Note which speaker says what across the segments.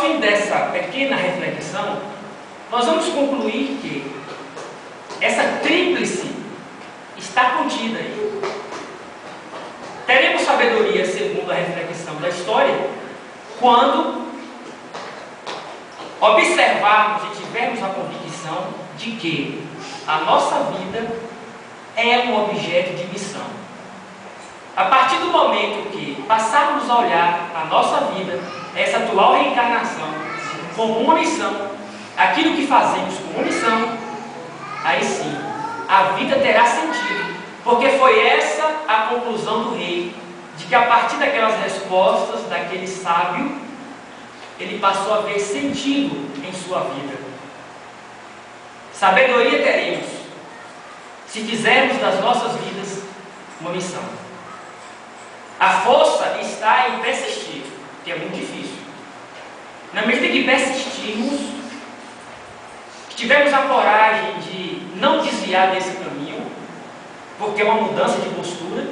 Speaker 1: fim dessa pequena reflexão, nós vamos concluir que essa tríplice está contida aí. Teremos sabedoria, segundo a reflexão da história, quando observarmos e tivermos a convicção de que a nossa vida é um objeto de missão. A partir do momento que passarmos a olhar a nossa vida, essa atual reencarnação, como uma missão, aquilo que fazemos como uma missão, aí sim, a vida terá sentido. Porque foi essa a conclusão do rei, de que a partir daquelas respostas, daquele sábio, ele passou a ver sentido em sua vida. Sabedoria teremos, se fizermos das nossas vidas uma missão. A força está em persistir, que é muito difícil. Na medida que persistirmos, que tivermos a coragem de não desviar desse caminho, porque é uma mudança de postura,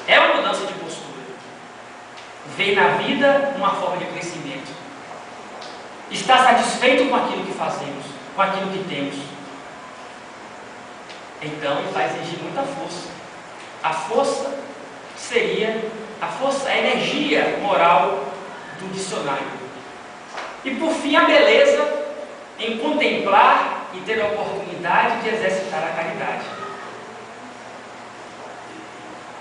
Speaker 1: é uma mudança de postura. Ver na vida uma forma de crescimento. Estar satisfeito com aquilo que fazemos, com aquilo que temos. Então, vai exigir muita força. A força seria a energia moral do dicionário. E por fim, a beleza em contemplar e ter a oportunidade de exercitar a caridade.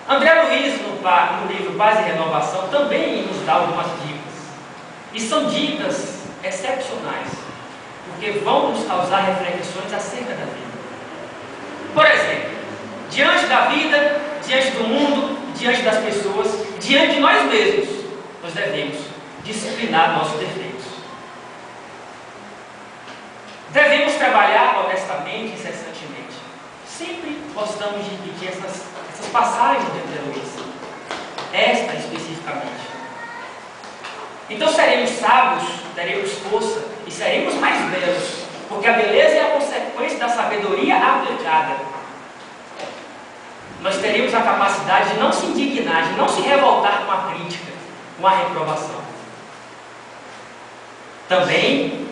Speaker 1: André Luiz, no livro Paz e Renovação, também nos dá algumas dicas. E são dicas excepcionais, porque vão nos causar reflexões acerca da vida. Por exemplo, diante da vida, diante do mundo, diante das pessoas, diante de nós mesmos, nós devemos disciplinar nossos defeitos. Devemos trabalhar honestamente e incessantemente. Sempre gostamos de repetir essas passagens de André Luiz, esta especificamente. Então seremos sábios, teremos força e seremos mais belos, porque a beleza é a consequência da sabedoria aplicada. Nós teremos a capacidade de não se indignar, de não se revoltar com a crítica, com a reprovação. Também,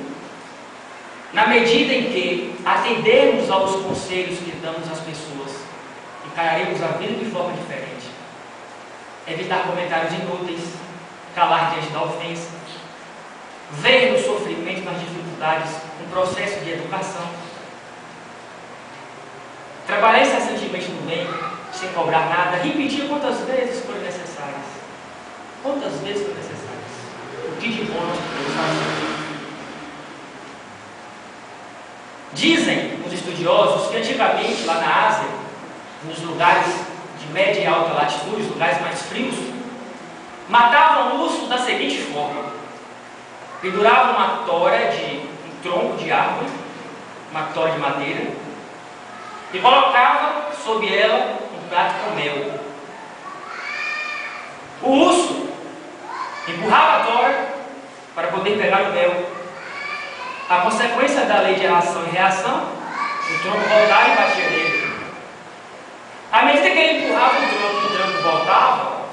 Speaker 1: na medida em que atendermos aos conselhos que damos às pessoas, encararemos a vida de forma diferente. Evitar comentários inúteis, calar diante da ofensa, ver no sofrimento, nas dificuldades, um processo de educação. Trabalhar incessantemente no bem, sem cobrar nada, repetir quantas vezes forem necessárias. Quantas vezes forem necessárias. O que de bom nós podemos fazer. Dizem os estudiosos que antigamente, lá na Ásia, nos lugares de média e alta latitude, os lugares mais frios, matavam ursos da seguinte forma: penduravam uma tora de um tronco de árvore, uma tora de madeira, e colocava sob ela um prato com mel. O urso empurrava a tora para poder pegar o mel. A consequência da lei de ação e reação, o tronco voltava e batia nele. À medida que ele empurrava o tronco e o tronco voltava,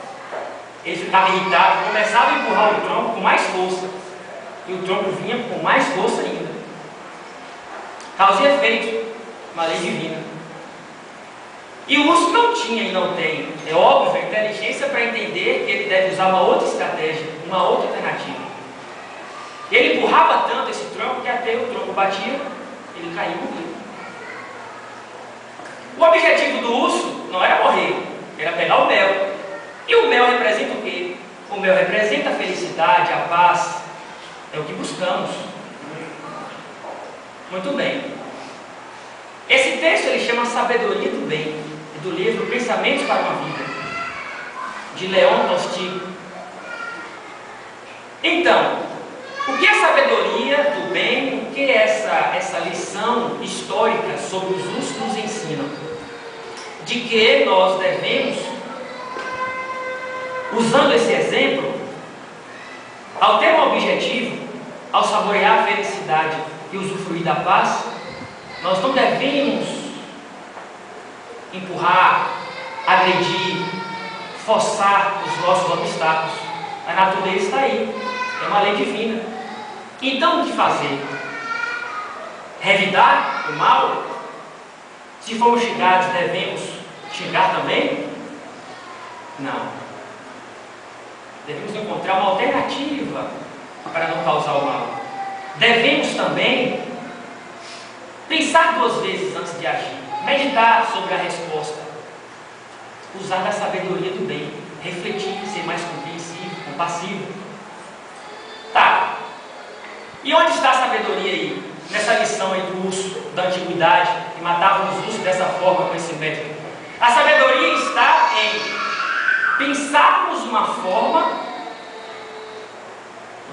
Speaker 1: ele ficava irritado, começava a empurrar o tronco com mais força. E o tronco vinha com mais força ainda. Causa e efeito, uma lei divina. E o urso não tinha e não tem, é óbvio, a inteligência para entender que ele deve usar uma outra estratégia, uma outra alternativa. Ele empurrava tanto esse tronco que até o tronco batia, ele caía e morria. O objetivo do urso não era morrer, era pegar o mel. E o mel representa o quê? O mel representa a felicidade, a paz. É o que buscamos. Muito bem. Esse texto ele chama Sabedoria do Bem, do livro Pensamentos para uma Vida, de Leon Tolstói. Então, o que é sabedoria do bem? O que é essa lição histórica sobre os ursos nos ensinam? De que nós devemos, usando esse exemplo, ao ter um objetivo, ao saborear a felicidade e usufruir da paz, nós não devemos empurrar, agredir, forçar os nossos obstáculos. A natureza está aí, é uma lei divina. Então, o que fazer? Revidar o mal? Se formos xingados, devemos xingar também? Não. Devemos encontrar uma alternativa para não causar o mal. Devemos também pensar 2 vezes antes de agir, meditar sobre a resposta, usar da sabedoria do bem, refletir, ser mais compreensivo, compassivo. Tá. E onde está a sabedoria aí? Nessa lição aí do urso da antiguidade, que matava os ursos dessa forma, com esse método. A sabedoria está em pensarmos uma forma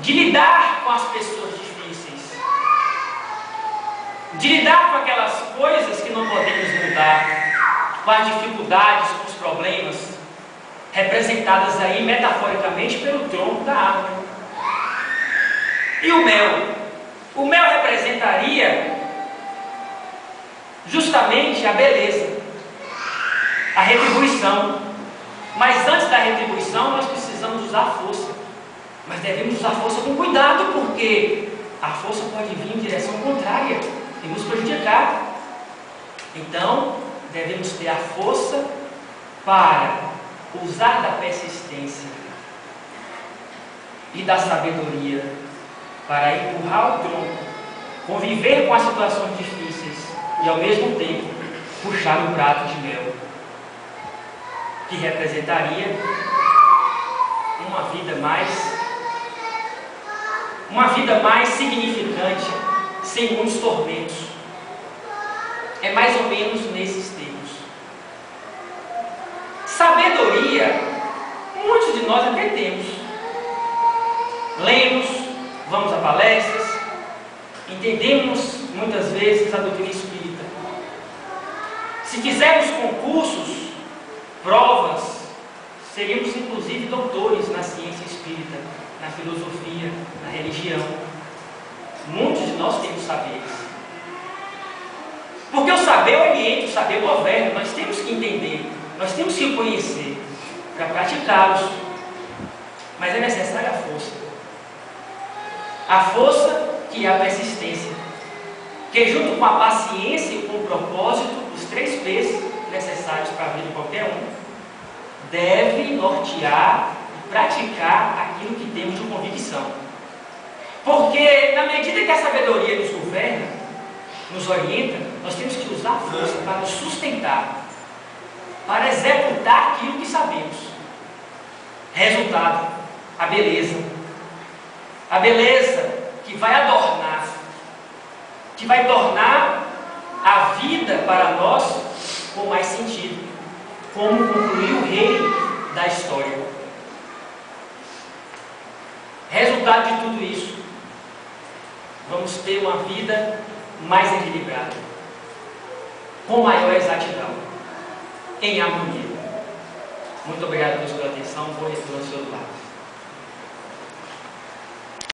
Speaker 1: de lidar com as pessoas difíceis, de lidar com aquelas coisas que não podemos mudar, com as dificuldades, com os problemas, representadas aí metaforicamente pelo tronco da árvore. E o mel? O mel representaria justamente a beleza, a retribuição. Mas antes da retribuição, nós precisamos usar a força. Mas devemos usar a força com cuidado, porque a força pode vir em direção contrária e nos prejudicar. Então, devemos ter a força para usar da persistência e da sabedoria para empurrar o tronco, conviver com as situações difíceis e, ao mesmo tempo, puxar o prato de mel, que representaria uma vida mais significante, sem muitos tormentos. É mais ou menos nesses termos. Sabedoria, muitos de nós até temos. Lemos, vamos a palestras, entendemos muitas vezes a doutrina espírita. Se fizermos concursos, provas, seríamos inclusive doutores na ciência espírita, na filosofia, na religião. Muitos de nós temos saberes. Porque o saber orienta, o saber governa. Nós temos que entender, nós temos que conhecer para praticá-los. Mas é necessária a força. A força que é a persistência, que junto com a paciência e com o propósito, os 3 P's necessários para a vida de qualquer um, deve nortear e praticar aquilo que temos de convicção. Porque na medida que a sabedoria nos governa, nos orienta, nós temos que usar a força para nos sustentar, para executar aquilo que sabemos. Resultado, a beleza. A beleza que vai adornar, que vai tornar a vida para nós com mais sentido, como concluiu o rei da história. Resultado de tudo isso, vamos ter uma vida mais equilibrada, com maior exatidão, em harmonia. Muito obrigado pela sua atenção. Boa retorno ao seu lado.